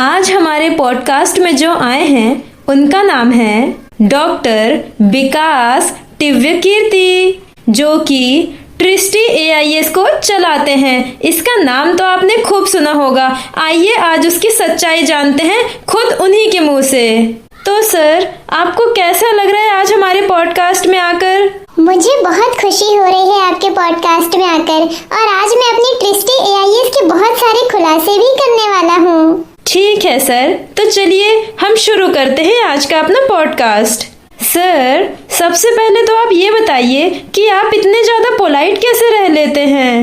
आज हमारे पॉडकास्ट में जो आए हैं उनका नाम है डॉक्टर विकास दिव्यकीर्ति, जो कि ट्रिस्टी AIS को चलाते हैं। इसका नाम तो आपने खूब सुना होगा। आइए आज उसकी सच्चाई जानते हैं खुद उन्हीं के मुंह से। तो सर, आपको कैसा लग रहा है आज हमारे पॉडकास्ट में आकर? मुझे बहुत खुशी हो रही है आपके पॉडकास्ट में आकर, और आज मैं अपनी ट्रिस्टी AIS के बहुत सारे खुलासे भी करने वाला हूँ। ठीक है सर, तो चलिए हम शुरू करते हैं आज का अपना पॉडकास्ट। सर, सबसे पहले तो आप ये बताइए कि आप इतने ज्यादा पोलाइट कैसे रह लेते हैं?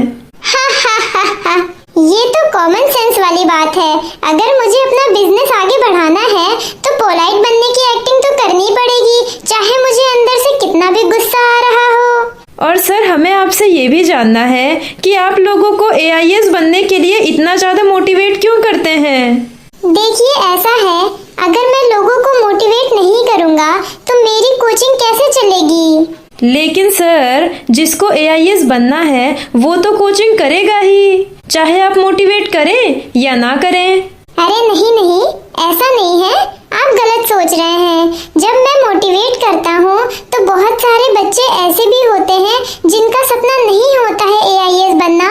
ये तो कॉमन सेंस वाली बात है। अगर मुझे अपना बिजनेस आगे बढ़ाना है तो पोलाइट बनने की एक्टिंग तो करनी पड़ेगी, चाहे मुझे अंदर से कितना भी गुस्सा आ रहा हो। और सर, हमें आपसे ये भी जानना है कि आप लोगों को AIS बनने के लिए इतना ज्यादा मोटिवेट क्यों करते हैं? देखिए, ऐसा है, अगर मैं लोगों को मोटिवेट नहीं करूँगा तो मेरी कोचिंग कैसे चलेगी? लेकिन सर, जिसको AIS बनना है वो तो कोचिंग करेगा ही, चाहे आप मोटिवेट करें या ना करें। अरे नहीं, ऐसा नहीं है, आप गलत सोच रहे हैं। जब मैं मोटिवेट करता हूँ तो बहुत सारे बच्चे ऐसे भी होते हैं जिनका सपना नहीं होता है AIS बनना।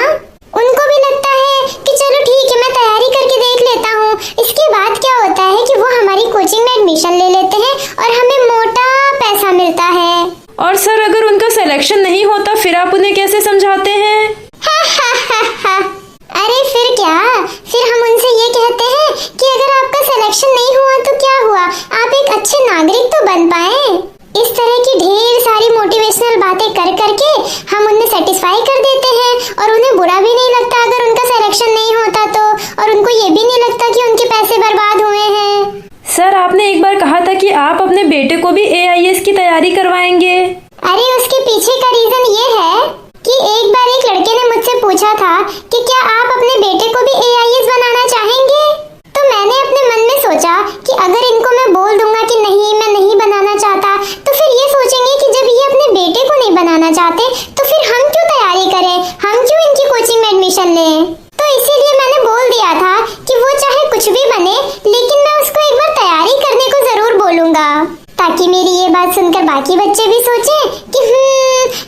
उनको भी लगता है कि चलो ठीक है, मैं तैयारी करके देख लेता हूँ। इसके बाद क्या होता है कि वो हमारी कोचिंग में एडमिशन ले लेते हैं और हमें मोटा पैसा मिलता है। और सर, अगर उनका सिलेक्शन नहीं होता फिर आप उन्हें कैसे समझाते हैं? अरे फिर क्या, फिर हम उनसे ये कहते हैं कि अगर आपका सिलेक्शन नहीं हुआ तो क्या हुआ, आप एक अच्छे नागरिक तो बन पाए। इस तरह की ढेर सारी मोटिवेशनल बातें कर करके हम उन्हें सेटिस्फाई कर देते हैं, और उन्हें बुरा भी नहीं लगता अगर उनका सिलेक्शन नहीं होता तो, और उनको ये भी नहीं लगता कि उनके पैसे बर्बाद हुए हैं। सर, आपने एक बार कहा था कि आप अपने बेटे को भी AIS की तैयारी करवाएंगे। अरे उसके पीछे का रीजन ये है कि एक बार एक लड़के ने मुझसे पूछा था कि क्या आप अपने बेटे को भी AIS बनाना चाहेंगे? तो मैंने अपने मन में सोचा कि अगर इनको मैं बोल दूंगा कि नहीं, मैं नहीं बनाना चाहता, तो फिर ये सोचेंगे कि जब ये अपने बेटे को नहीं बनाना चाहते तो फिर हम क्यों तैयारी करें, हम क्यों इनकी कोचिंग में एडमिशन लें। तो इसीलिए मैंने बोल दिया था कि वो चाहे कुछ भी बने, लेकिन मैं उसको एक बार तैयारी करने को जरूर बोलूंगा, ताकि मेरी ये बात सुनकर बाकी बच्चे भी सोचें कि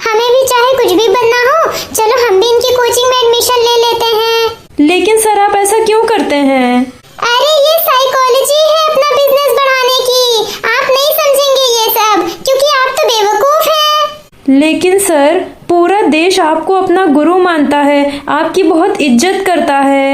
हमें भी चाहे कुछ भी बनना हो, चलो हम भी इनकी कोचिंग में एडमिशन ले लेते हैं। लेकिन सर, आप ऐसा क्यों करते हैं? अरे ये साइकोलॉजी है अपना बिजनेस बढ़ाने की, आप नहीं समझेंगे ये सब, क्योंकि आप तो बेवकूफ हैं। लेकिन सर, पूरा देश आपको अपना गुरु मानता है, आपकी बहुत इज्जत करता है।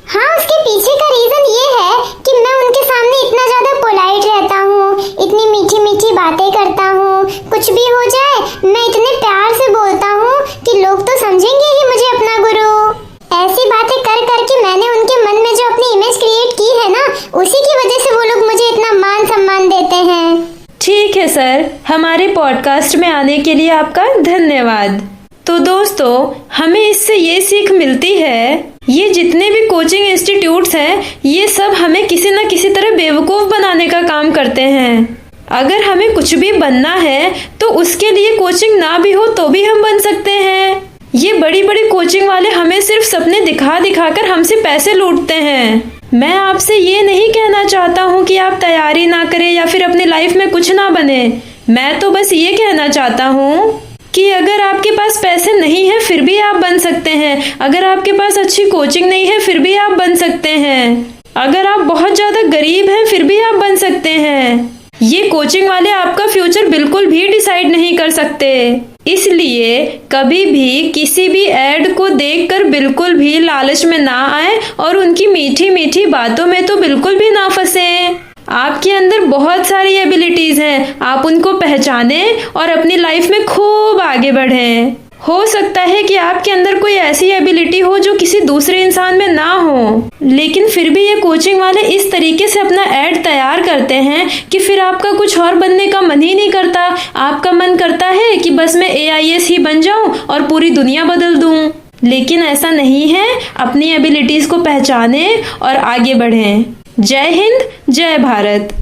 हाँ, उसके पीछे का रीजन ये है कि मैं उनके सामने इतना ज्यादा पोलाइट रहता हूँ, इतनी मीठी मीठी बातें करता हूँ, कुछ भी हो जाए मैं इतने प्यार से बोलता हूँ कि लोग तो समझेंगे ही मुझे अपना गुरु। ऐसी बातें कर करके मैंने उनके मन में जो अपनी इमेज क्रिएट की है ना, उसी की वजह से वो लोग मुझे इतना मान सम्मान देते हैं। ठीक है सर, हमारे पॉडकास्ट में आने के लिए आपका धन्यवाद। तो दोस्तों, हमें इससे ये सीख मिलती है, ये जितने भी कोचिंग इंस्टीट्यूट्स हैं ये सब हमें किसी न किसी तरह बेवकूफ़ बनाने का काम करते हैं। अगर हमें कुछ भी बनना है तो उसके लिए कोचिंग ना भी हो तो भी हम बन सकते हैं। ये बड़ी बड़ी कोचिंग वाले हमें सिर्फ सपने दिखा दिखा कर हमसे पैसे लूटते हैं। मैं आपसे ये नहीं कहना चाहता हूँ कि आप तैयारी ना करें या फिर अपनी लाइफ में कुछ ना बने। मैं तो बस ये कहना चाहता हूँ कि अगर आपके पास पैसे नहीं है फिर भी आप बन सकते हैं, अगर आपके पास अच्छी कोचिंग नहीं है फिर भी आप बन सकते हैं, अगर आप बहुत ज्यादा गरीब हैं फिर भी आप बन सकते हैं। ये कोचिंग वाले आपका फ्यूचर बिल्कुल भी डिसाइड नहीं कर सकते। इसलिए कभी भी किसी भी ऐड को देखकर बिल्कुल भी लालच में ना आए और उनकी मीठी मीठी बातों में तो बिल्कुल भी ना फंसे। आपके अंदर बहुत सारी एबिलिटीज हैं, आप उनको पहचानें और अपनी लाइफ में खूब आगे बढ़ें। हो सकता है कि आपके अंदर कोई ऐसी एबिलिटी हो जो किसी दूसरे इंसान में ना हो, लेकिन फिर भी ये कोचिंग वाले इस तरीके से अपना ऐड तैयार करते हैं कि फिर आपका कुछ और बनने का मन ही नहीं करता। आपका मन करता है कि बस मैं AIS ही बन जाऊं और पूरी दुनिया बदल दूं। लेकिन ऐसा नहीं है, अपनी एबिलिटीज को पहचानें और आगे बढ़ें। जय हिंद, जय भारत।